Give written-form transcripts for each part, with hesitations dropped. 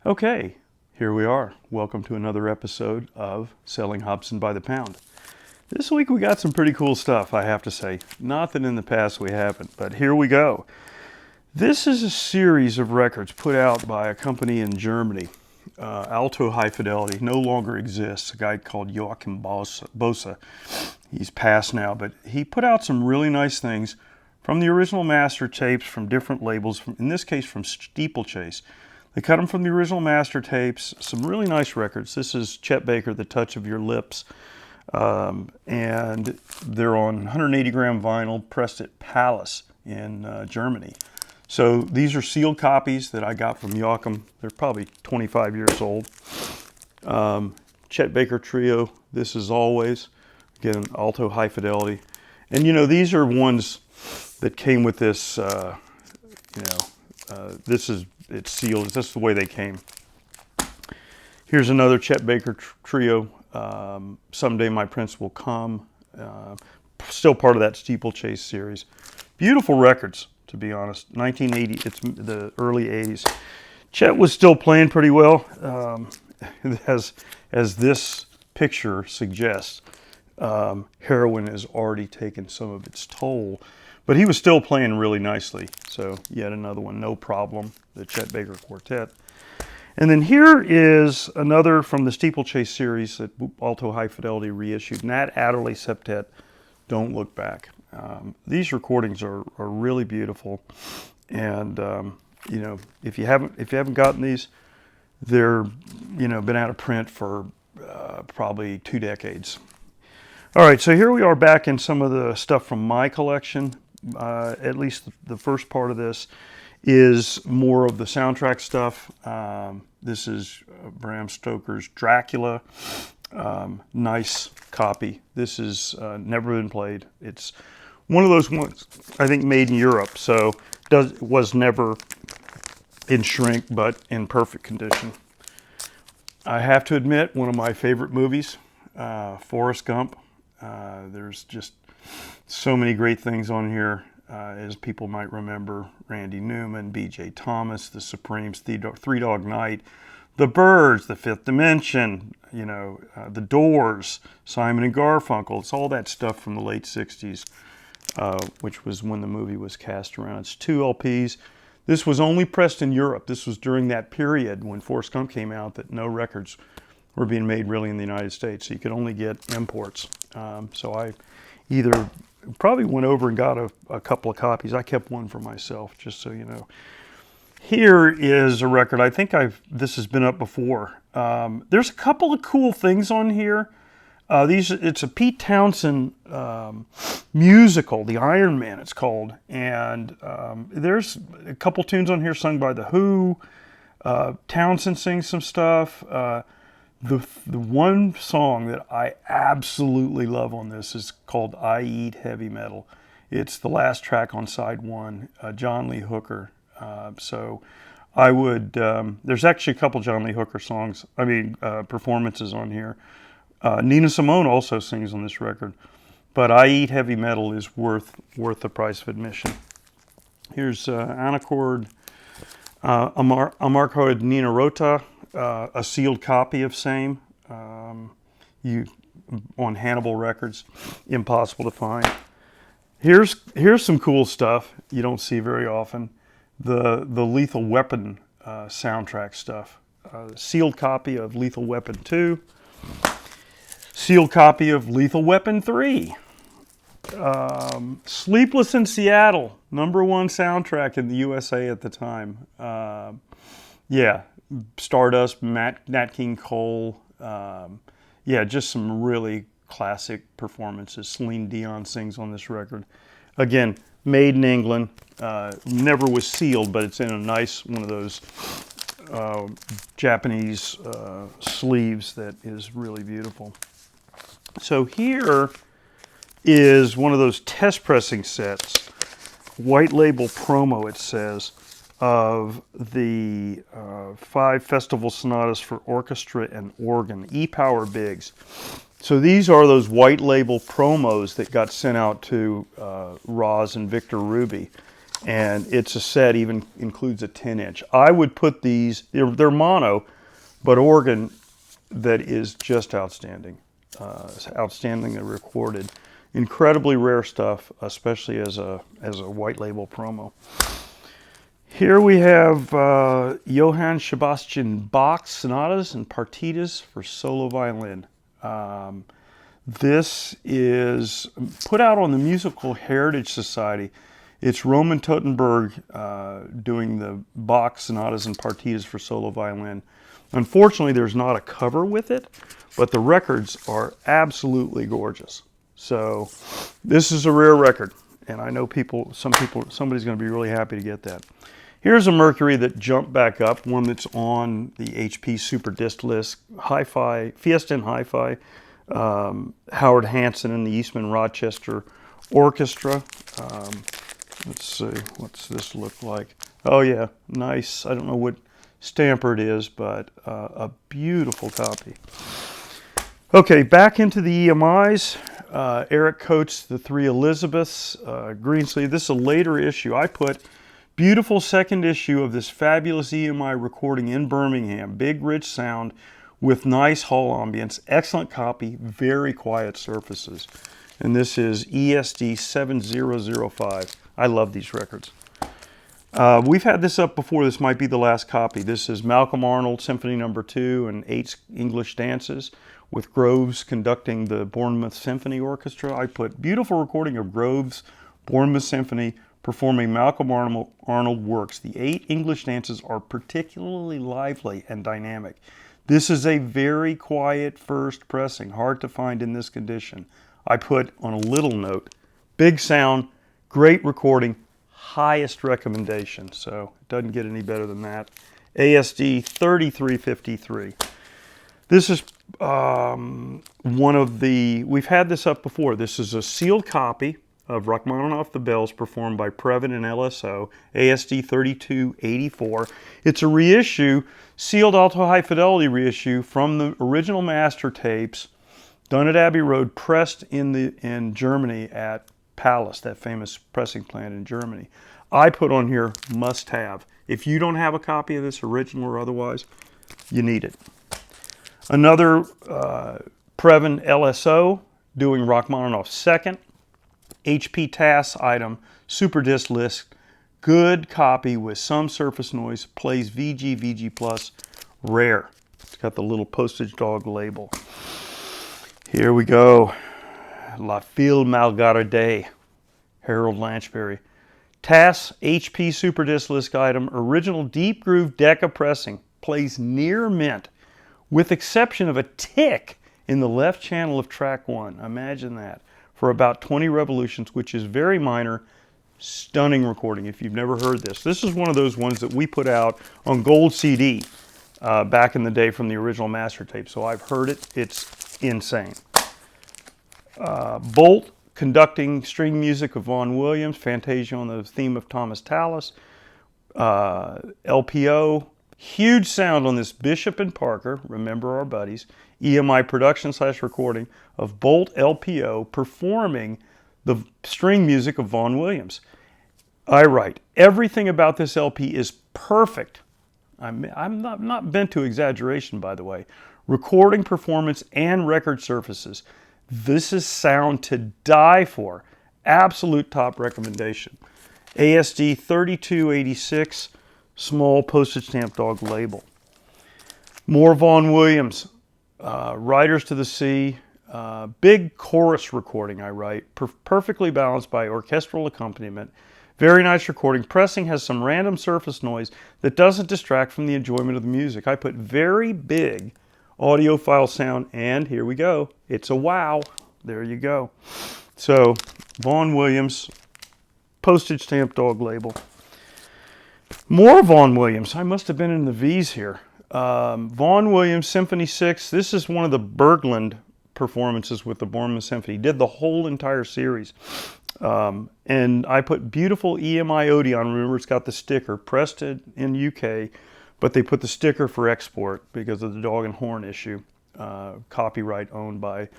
Okay, here we are. Welcome to another episode of Selling Hobson by the Pound. This week we got some pretty cool stuff, I have to say. Not that in the past we haven't, but here we go. This is a series of records put out by a company in Germany. Alto High Fidelity no longer exists. A guy called Johann Bosa. He's passed now, but he put out some really nice things from the original master tapes from different labels, in this case from Steeplechase. They cut them from the original master tapes, some really nice records. This is Chet Baker, The Touch of Your Lips. And they're on 180 gram vinyl, pressed at Palace in Germany. So these are sealed copies that I got from Joachim. They're probably 25 years old. Chet Baker Trio, This Is Always. Again, Alto High Fidelity. And you know, these are ones that came with this, it's sealed. This is the way they came. Here's another Chet Baker Trio, Someday My Prince Will Come. Still part of that Steeplechase series. Beautiful records, to be honest. 1980, it's the early 80s. Chet was still playing pretty well, as this picture suggests. Heroin has already taken some of its toll, but he was still playing really nicely. So yet another one, No Problem, the Chet Baker Quartet. And then here is another from the Steeplechase series that Alto High Fidelity reissued, Nat Adderley Septet, Don't Look Back. These recordings are really beautiful, and if you haven't gotten these, they're been out of print for probably 2 decades. All right, so here we are back in some of the stuff from my collection. At least the first part of this is more of the soundtrack stuff. This is Bram Stoker's Dracula. Nice copy. This has never been played. It's one of those ones, I think, made in Europe, so was never in shrink, but in perfect condition. I have to admit, one of my favorite movies, Forrest Gump. There's just so many great things on here, as people might remember. Randy Newman, B.J. Thomas, The Supremes, Three Dog Night, The Byrds, The Fifth Dimension, The Doors, Simon and Garfunkel. It's all that stuff from the late 60s, which was when the movie was cast around. It's 2 LPs. This was only pressed in Europe. This was during that period when Forrest Gump came out that no records were being made really in the United States, so you could only get imports. So I either probably went over and got a couple of copies. I kept one for myself, just so you know. Here is a record. I think this has been up before. There's a couple of cool things on here. It's a Pete Townshend musical, The Iron Man it's called, and there's a couple tunes on here sung by The Who. Townshend sings some stuff. The one song that I absolutely love on this is called I Eat Heavy Metal. It's the last track on side 1, John Lee Hooker. So I would, there's actually a couple John Lee Hooker performances on here. Nina Simone also sings on this record, but I Eat Heavy Metal is worth the price of admission. Here's Anacord, Amarcord Nina Rota. A sealed copy of same, on Hannibal Records, impossible to find. Here's some cool stuff you don't see very often. The Lethal Weapon soundtrack stuff. Sealed copy of Lethal Weapon 2. Sealed copy of Lethal Weapon 3. Sleepless in Seattle, #1 soundtrack in the USA at the time. Stardust, Nat King Cole. Just some really classic performances. Celine Dion sings on this record. Again, made in England. Never was sealed, but it's in a nice one of those Japanese sleeves that is really beautiful. So here is one of those test pressing sets, white label promo it says, of the 5 festival sonatas for orchestra and organ, E-Power Bigs. So these are those white label promos that got sent out to Roz and Victor Ruby. And it's a set, even includes a 10-inch. I would put these, they're mono, but organ that is just outstanding. Outstandingly recorded. Incredibly rare stuff, especially as a white label promo. Here we have Johann Shabastian Bach's Sonatas and Partitas for solo violin. This is put out on the Musical Heritage Society. It's Roman Tottenberg doing the Bach Sonatas and Partitas for solo violin. Unfortunately, there's not a cover with it, but the records are absolutely gorgeous. So this is a rare record, and I know somebody's going to be really happy to get that. Here's a Mercury that jumped back up, one that's on the HP Super Disc list, Hi-Fi, Fiesta and Hi-Fi, Howard Hanson and the Eastman Rochester Orchestra. Let's see, what's this look like? Oh yeah, nice. I don't know what stamper it is, but a beautiful copy. Okay, back into the EMIs. Eric Coates, The Three Elizabeths, Greensleeve. This is a later issue. I put beautiful second issue of this fabulous EMI recording in Birmingham. Big, rich sound with nice hall ambience. Excellent copy, very quiet surfaces. And this is ESD 7005. I love these records. We've had this up before. This might be the last copy. This is Malcolm Arnold, Symphony No. 2 and 8 English Dances, with Groves conducting the Bournemouth Symphony Orchestra. I put beautiful recording of Groves' Bournemouth Symphony performing Malcolm Arnold works. The 8 English dances are particularly lively and dynamic. This is a very quiet first pressing, hard to find in this condition. I put on a little note, big sound, great recording, highest recommendation. So it doesn't get any better than that. ASD 3353. This is one of the, we've had this up before. This is a sealed copy of Rachmaninoff the Bells performed by Previn and LSO, ASD 3284. It's a reissue, sealed alto high fidelity reissue from the original master tapes done at Abbey Road, pressed in Germany at Palace, that famous pressing plant in Germany. I put on here must have. If you don't have a copy of this, original or otherwise, you need it. Another Previn LSO doing Rachmaninoff's second. HP TAS item, Super Disc list, good copy with some surface noise, plays VG Plus, rare. It's got the little postage dog label. Here we go. La Fille Malgarde, Harold Lanchberry. TAS HP Super Disc list item, original deep groove Decca pressing, plays near mint, with exception of a tick in the left channel of track 1. Imagine that. For about 20 revolutions, which is very minor. Stunning recording if you've never heard this. This is one of those ones that we put out on gold CD back in the day from the original master tape. So I've heard it. It's insane. Bolt conducting string music of Vaughan Williams, Fantasia on the theme of Thomas Tallis. LPO, huge sound on this Bishop and Parker, remember our buddies, EMI production / recording of Bolt LPO performing the string music of Vaughan Williams. I write, everything about this LP is perfect. I'm not bent to exaggeration, by the way. Recording, performance, and record surfaces. This is sound to die for. Absolute top recommendation. ASD 3286, small postage stamp dog label. More Vaughan Williams, Riders to the Sea, big chorus recording I write, perfectly balanced by orchestral accompaniment. Very nice recording. Pressing has some random surface noise that doesn't distract from the enjoyment of the music. I put very big audiophile sound, and here we go. It's a wow. There you go. So, Vaughan Williams, postage stamp dog label. More Vaughan Williams. I must have been in the V's here. Vaughan Williams, Symphony 6. This is one of the Berglund performances with the Bournemouth Symphony. He did the whole entire series. And I put beautiful EMI Odeon. Remember, it's got the sticker, pressed it in UK, but they put the sticker for export because of the dog and horn issue. Copyright owned by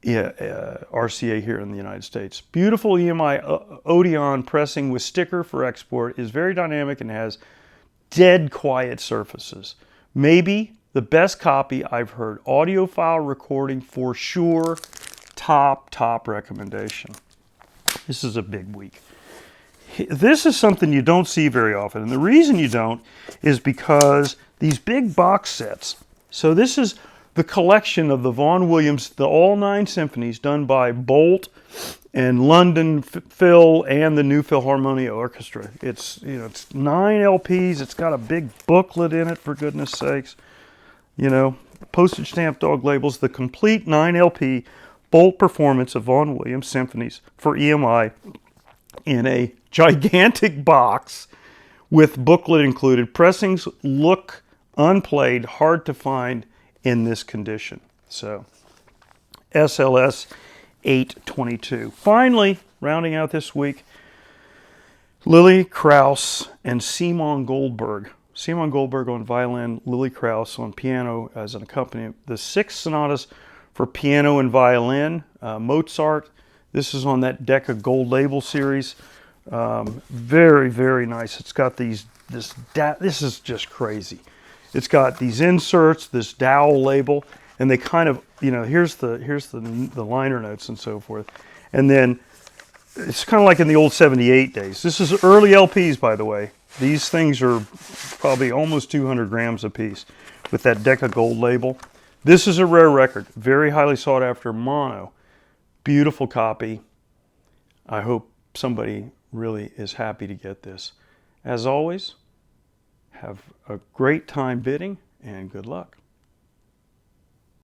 RCA here in the United States. Beautiful EMI Odeon pressing with sticker for export, is very dynamic and has dead quiet surfaces. Maybe the best copy I've heard. Audiophile recording for sure. Top recommendation. This is a big week. This is something you don't see very often, and the reason you don't is because these big box sets. So this is the collection of the Vaughan Williams, the all 9 symphonies done by Bolt and London Phil and the New Philharmonia Orchestra. It's, you know, it's 9 LPs. It's got a big booklet in it, for goodness sakes. You know, postage stamp dog labels. The complete 9 LP Bolt performance of Vaughan Williams symphonies for EMI in a gigantic box with booklet included. Pressings look unplayed, hard to find in this condition. So, SLS 822. Finally, rounding out this week, Lily Krauss and Simon Goldberg. Simon Goldberg on violin, Lily Krauss on piano as an accompaniment. The 6 sonatas for piano and violin, Mozart. This is on that Decca Gold Label series. Very nice. It's got this is just crazy. It's got these inserts, this dowel label, and they kind of, you know, here's the liner notes and so forth. And then it's kind of like in the old 78 days. This is early LPs, by the way. These things are probably almost 200 grams a piece with that Decca Gold label. This is a rare record, very highly sought after, mono. Beautiful copy. I hope somebody really is happy to get this. As always, have a great time bidding and good luck.